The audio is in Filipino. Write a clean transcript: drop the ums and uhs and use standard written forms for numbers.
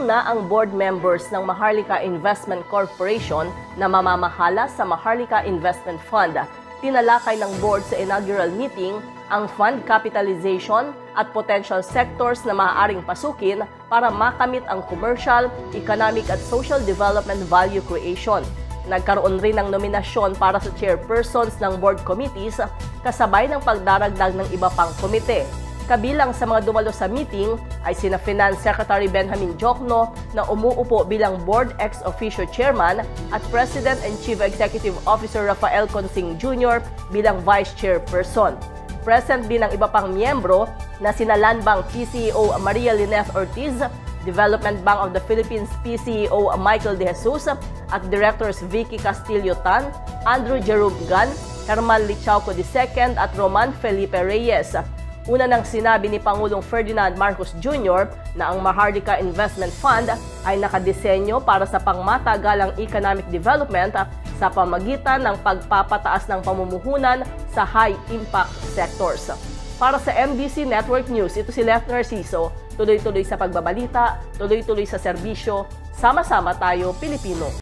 Binuo na ang board members ng Maharlika Investment Corporation na mamamahala sa Maharlika Investment Fund. Tinalakay ng board sa inaugural meeting ang fund capitalization at potential sectors na maaaring pasukin para makamit ang commercial, economic at social development value creation. Nagkaroon rin ng nominasyon para sa chairpersons ng board committees kasabay ng pagdaragdag ng iba pang komite. Kabilang sa mga dumalo sa meeting ay sina Finance Secretary Benjamin Jokno na umuupo bilang Board ex-officio Chairman at President and Chief Executive Officer Rafael Consing Jr. bilang Vice Chairperson. Present din ang iba pang miyembro na sina Landbank PCEO Maria Lineth Ortiz, Development Bank of the Philippines PCEO Michael De Jesus at Directors Vicky Castillo Tan, Andrew Jerome Gan, Herman Lichauco II at Roman Felipe Reyes. Una nang sinabi ni Pangulong Ferdinand Marcos Jr. na ang Maharlika Investment Fund ay nakadisenyo para sa pangmatagalang economic development sa pamagitan ng pagpapataas ng pamumuhunan sa high-impact sectors. Para sa MBC Network News, ito si Left Narciso, tuloy-tuloy sa pagbabalita, tuloy-tuloy sa serbisyo, sama-sama tayo Pilipino.